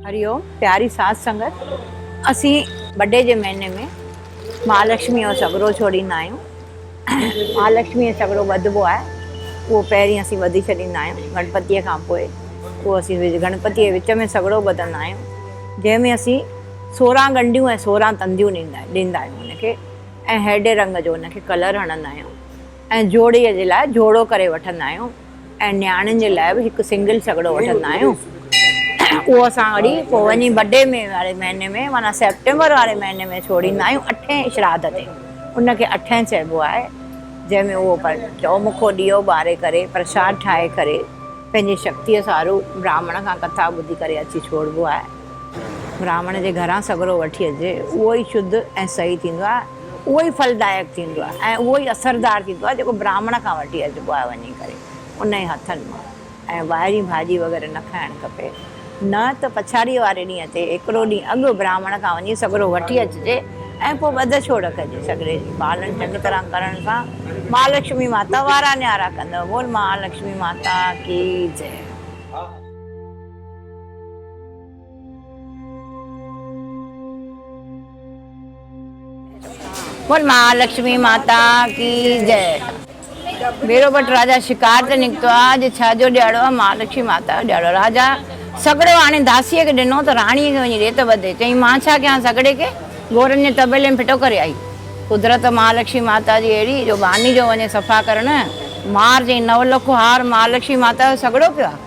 हरिओम प्यारी साध संगत। असी बर्थडे के महीने में महालक्ष्मी जो सगड़ो छोड़ींदा आहियूं। महालक्ष्मी जो सगड़ो ॿधबो आहे, उहो पहिरीं असीं ॿधी छॾींदा आहियूं। गणपतीअ खां पोइ उहो असीं गणपतीअ जे विच में सगड़ो ॿधंदा आहियूं, जंहिंमें असीं 16 गंढियूं ऐं 16 तंदियूं ॾींदा आहियूं हुनखे, ऐं हेॾे रंग जो हुनखे कलर हणंदा आहियूं, ऐं जोड़ीअ जे लाइ जोड़ो करे वठंदा आहियूं, ऐं नियाणियुनि जे लाइ बि हिकु सिंगल सगड़ो वठंदा आहियूं। उहो असां वरी पोइ वञी बर्थडे में वारे महीने में माना सेप्टेम्बर वारे महीने में छोड़ींदा आहियूं 8 श्राद्ध ते। उनखे 8 चइबो आहे, जंहिंमें उहो चौमुखो ॾीओ ॿारे करे प्रसाद ठाहे करे पंहिंजी शक्तिअ सारू ब्राह्मण खां कथा ॿुधी करे अची छोड़बो आहे। ब्राह्मण जे घरां सगड़ो वठी अचे, उहो ई शुद्ध ऐं सही थींदो आहे, उहो ई फलदायक थींदो आहे, ऐं उहो ई असरदार थींदो आहे जेको ब्राह्मण खां वठी अचिबो आहे वञी करे उन जे हथनि मां। ऐं ॿाहिरीं भाॼी वग़ैरह न खाइणु खपे, न त पछाड़ीअ वारे ॾींहं ते हिकिड़ो ॾींहुं अॻु ब्राह्मण खां वञी सगड़ो वठी अचिजे, ऐं पोइ ॿध छोड़ कजे सगड़े जी। पालन चङी तरह करण सां महालक्ष्मी माता वारा न्यारा कंदव। बोल महालक्ष्मी माता की जय। बोल महालक्ष्मी माता की जय। बेरो भट्ट राजा शिकार ते निकितो आहे, अॼु छाजो ॾियारो आहे? महालक्ष्मी माता जो ॾियारो। राजा सगड़ो हाणे दासीअ खे ॾिनो त राणीअ खे वञी रेत ॿधे। चई मां छा कयां सगड़े खे? गोरनि जे तबेले में फिटो करे आई। कुदरत महालक्ष्मी माता जी अहिड़ी जो बानी जो वञे सफ़ा करणु, मार चई 9 लख हार महालक्ष्मी माता जो सगड़ो पियो आहे।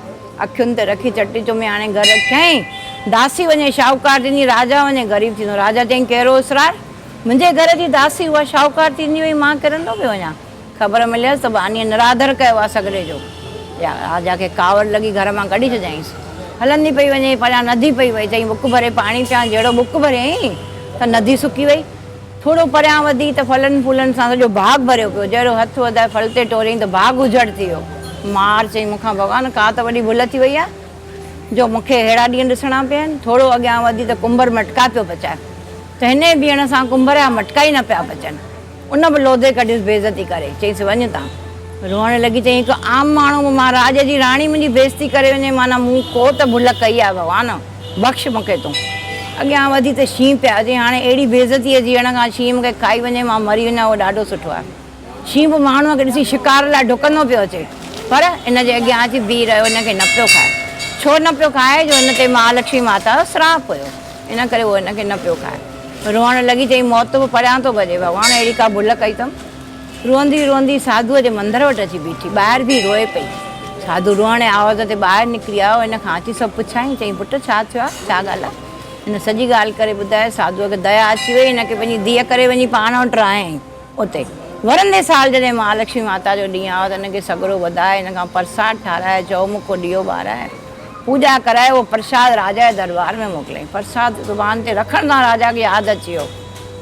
अखियुनि ते रखी चटी चुमे हाणे घर रखियईं। दासी वञे शाहूकार थींदी, राजा वञे ग़रीब थींदो। राजा चई कहिड़ो इसरार, मुंहिंजे घर जी दासी उहा शाहूकार थींदी हुई, मां किरंदो पियो वञा। ख़बर मिलियसि त बानीअ निरादर कयो आहे सगड़े जो। राजा खे कावड़ लॻी, घर मां कढी छॾियईंसि। हलंदी पई वञे, परियां नदी पई वई। चई बुक भरे पाणी पियां। जहिड़ो बुक भरियईं त नदी सुकी वई। थोरो परियां वधी त फलनि फूलनि सां सॼो बाग़ भरियो पियो। जहिड़ो हथु वधाए फल ते टोरियईं त बाग़ उजड़ थी वियो। मार चई मूंखां भॻवान का त वॾी भुल थी वई आहे जो मूंखे अहिड़ा ॾींहं ॾिसणा पिया आहिनि। थोरो अॻियां वधी त कुंभर मटका पियो पचाए, त हिन बीहण सां कुंभर जा मटका ई न पिया पचनि। उन बि लोधे कढियुसि बेइज़ती करे। चईसि वञ तव्हां। रोअण लॻी। चई हिकु आम माण्हू, मां राज जी राणी मुंहिंजी बेइज़ती करे वञे, माना मूं को त भुल कई आहे भॻवान, बख़्श मूंखे तूं। अॻियां वधी त शींहुं पिया। चई हाणे अहिड़ी बेइज़तीअ जीअण खां शींहुं मूंखे खाई वञे, मां मरी वञा, उहो ॾाढो सुठो आहे। शींहुं बि माण्हूअ खे ॾिसी शिकार लाइ डुकंदो पियो अचे, पर इन जे अॻियां अची बीह रहियो, हिनखे न पियो खाए। छो न पियो खाए? जो हिन ते महालक्ष्मी माता जो श्राप हुयो, इन करे उहो हिनखे न पियो खाए। रोअण लॻी। चई मौत बि परियां थो भॼे, भॻवान अहिड़ी का भुल कई अथमि। रोअंदी रोअंदी साधूअ जे मंदर वटि अची बीठी, ॿाहिरि बि रोए पई। साधू रोअण जे आवाज़ ते ॿाहिरि निकिरी आयो। हिन खां अची सभु पुछाईं। चई पुटु छा थियो आहे, छा ॻाल्हि आहे? हिन सॼी ॻाल्हि करे ॿुधाए। साधूअ खे दया अची वई, हिनखे पंहिंजी धीअ करे वञी पाण वटि रहायईं। उते वरंदे साल जॾहिं महालक्ष्मी माता जो ॾींहुं आयो त हिनखे सगड़ो वधाए, हिन खां प्रसाद ठाराए, चौमुखो ॾीओ ॿाराए, पूॼा कराए, उहो प्रसाद राजा जे दरबार में मोकिलियईं। प्रसाद ज़ुबान ते रखण सां राजा खे यादि अची वियो,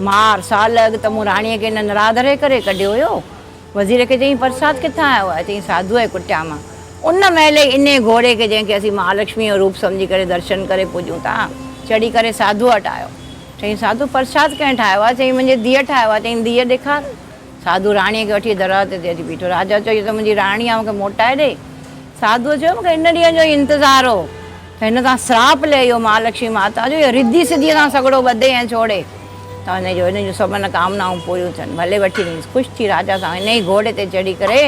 मार साल अॻु त मूं राणीअ खे हिन निरादरे करे कढियो हुयो। वज़ीर खे चई प्रसाद किथां आयो आहे? चई साधूअ जे कुटिया मां। उन महिल ई इन घोड़े खे, जंहिंखे असीं महालक्ष्मी जो रूप सम्झी करे दर्शन करे पूॼूं था, चढ़ी करे साधू वटि आयो। चई साधू प्रसाद कंहिं ठाहियो आहे? चई मुंहिंजी धीअ ठाहियो आहे। चई धीअ ॾेखार। साधू राणीअ खे वठी दरवाज़े ते अची बीठो। राजा चयो त मुंहिंजी राणी आहे, मूंखे मोटाए ॾे। साधूअ चयो मूंखे इन ॾींहं जो इंतज़ारु हो, त हिन सां श्राप ले इहो महालक्ष्मी माता जो, इहो रिधी सिधीअ सां सगड़ो ॿधे ऐं छोड़े, त हिन जूं सभु कामनाऊं पूरियूं थियनि। भले वठी ॾींसि। ख़ुशि थी राजा सां इन ई घोड़े ते चढ़ी करे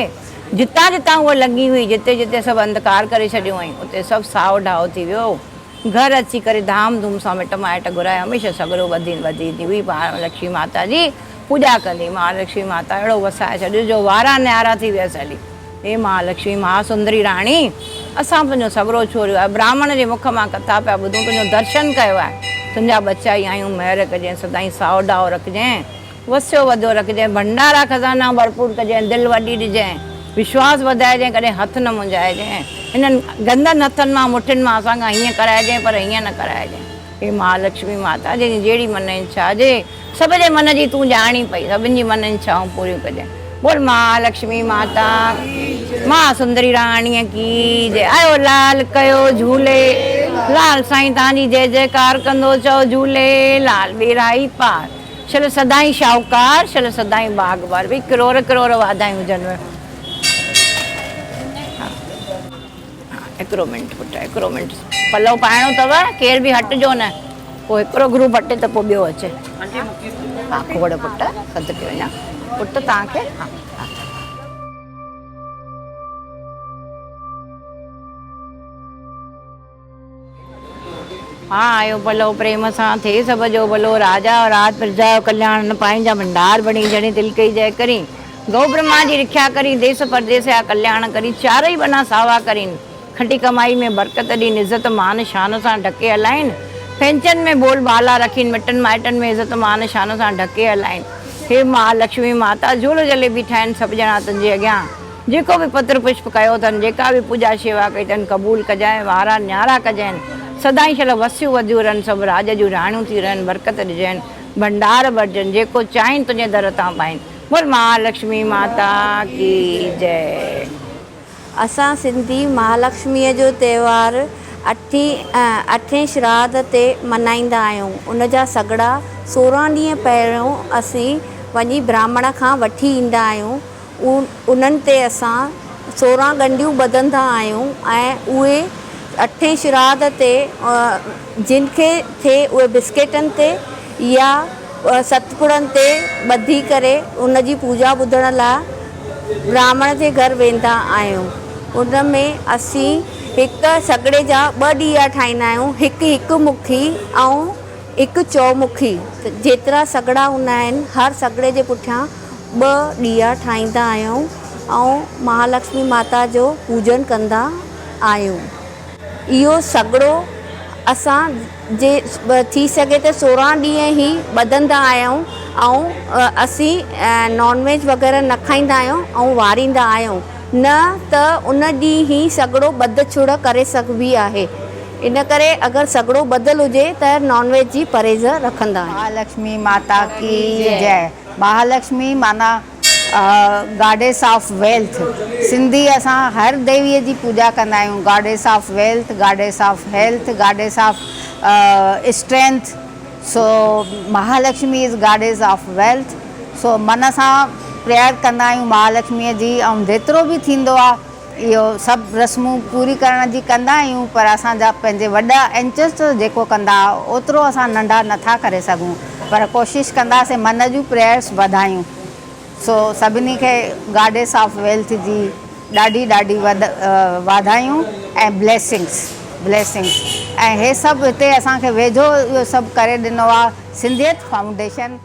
जितां जितां उहा लॻी हुई, जिते जिते सभु अंधकार करे छॾियो हुअईं, उते सभु साओ ढाओ थी वियो। घर अची करे धाम धूम सां मिट माइट घुराए हमेशह सगड़ो वधींदी हुई। महालक्ष्मी माता जी पूॼा कंदी। महालक्ष्मी माता अहिड़ो वसाए छॾियो जो वारा न्यारा थी वियसि हली। हे महालक्ष्मी महासुंदरी राणी, असां तुंहिंजो सगड़ो छोड़ियो आहे, ब्राह्मण जे मुख मां कथा पिया ॿुधूं, तुंहिंजो दर्शन कयो आहे, तुंहिंजा बचा ई आहियूं, महिर कजांइ, सदाईं साओ ॾाओ रखजांइ, वसियो वधियो रखजांइ, भंडारा खज़ाना भरपूर कजांइ, दिलि वॾी ॾिजांइ, विश्वास वधाइजांइ, कॾहिं हथु न मुंझाइजांइ, हिननि गंदनि हथनि मां मुठियुनि मां असांखां हीअं कराइजांइ, पर हीअं न कराइजांइ। हे महालक्ष्मी माता जंहिंजी जहिड़ी मन इच्छा हुजे, सभ जे मन जी तूं ॼाणी पई, सभिनि जी मन इच्छाऊं पूरियूं कजांइ। बोल महालक्ष्मी माता, मां सुंदरी राणीअ की जय। आयो लाल कयो झूले लाल, साईं तव्हांजी जय जयकार कंदो, चओ झूले लाल, बेराई पार, चलो सदाईं शाहूकार, चलो सदाईं बागबार। भई करोड़ करोड़ वाधायूं हुजनि। हिकिड़ो मिंट पुटु हिकिड़ो मिंट पलव पाइणो अथव केर बि हटिजो न पोइ हिकिड़ो ग्रुप हटे त पोइ ॿियो अचे हा खोड़ पुटु सदके वञा पुटु तव्हांखे हा हा हाँ आयो पलव प्रेम सां थे सब जो भलो राजा और राज प्रजा जो कल्याण न पाईंजा भंडार बणी जड़ी दिल कई जय करी गौ ब्रह्मा जी रक्षा करी देश परदेश या कल्याण करी चार ही बना सावा करीन खटी कमाई में बरकत ॾीन इज़त मान शान सां ढके हलाइन पेंशन में बोल बाला रखीन मिटन माइटन में इज़त मान शान सां ढके हलाइन हे महालक्ष्मी माता झूलो जलेबी ठाहिनि सभु ॼणा तुंहिंजे अॻियां जेको बि पत्र पुष्प कयो अथनि जेका बि पूजा शेवा कई अथनि क़बूल कजांइ वारा न्यारा कजाइनि सदाई शल वसियूं वधियूं रहनि सभु राज जूं राणियूं थी रहनि बरकत ॾिजनि भंडार भरजनि जेको चाहिनि तुंहिंजे दर तां पाइनि बोल महालक्ष्मी माता की जय। असां सिंधी महालक्ष्मीअ जो त्योहार अठें श्राद्ध ते मल्हाईंदा आहियूं। उन जा सॻड़ा 16 ॾींहं पहिरियों असीं वञी ब्राह्मण खां वठी ईंदा आहियूं। उन्हनि ते असां 16 गंढियूं ॿधंदा आहियूं ऐं उहे अठें श्राद्ध ते जिनखे थिए उहे बिस्किटनि ते या सतपुड़नि ते ॿधी करे उन जी पूजा ॿुधण लाइ ब्राह्मण जे घर वेंदा आहियूं। उन में असीं हिकु सॻड़े जा 2 ॾीआ ठाहींदा आहियूं, हिकु मुखी ऐं हिकु चौमुखी। जेतिरा सॻड़ा हूंदा आहिनि हर सॻड़े जे पुठियां 2 ॾीआ ठाहींदा आहियूं ऐं महालक्ष्मी माता जो पूजन कंदा आहियूं। इहो सॻड़ो असां जे थी सघे त 16 ॾींहं ई ॿधंदा आहियूं ऐं असीं नॉनवेज वग़ैरह न खाईंदा आहियूं ऐं वारींदा आहियूं न त उन ॾींहुं ई सॻड़ो ॿध छुड़ करे सघिबी आहे। इन करे अगरि सॻड़ो ॿधल हुजे त नॉनवेज जी परहेज़ रखंदा आहियूं। महालक्ष्मी माता की जय। महालक्ष्मी माना गॉडेस ऑफ वेल्थ। सिंधी असां हर देवीअ जी पूजा कंदा आहियूं। Goddess of wealth, goddess of health, goddess of strength. So Mahalakshmi is goddess of wealth. So मन सां प्रेयर कंदा आहियूं महालक्ष्मीअ जी ऐं जेतिरो बि थींदो आहे इहो सभु रस्मूं पूरी करण जी कंदा आहियूं पर असांजा पंहिंजे वॾा एंचेस्टर जेको कंदा ओतिरो असां नंढा नथा करे सघूं पर कोशिशि कंदासीं मन जूं प्रेयर्स वधायूं। सो सभिनी खे गॉडेस ऑफ वेल्थ जी ॾाढी वाधायूं ऐं ब्लेसिंग्स ऐं हे सभु हिते असांखे वेझो इहो सभु करे ॾिनो आहे सिंधियत फाउंडेशन।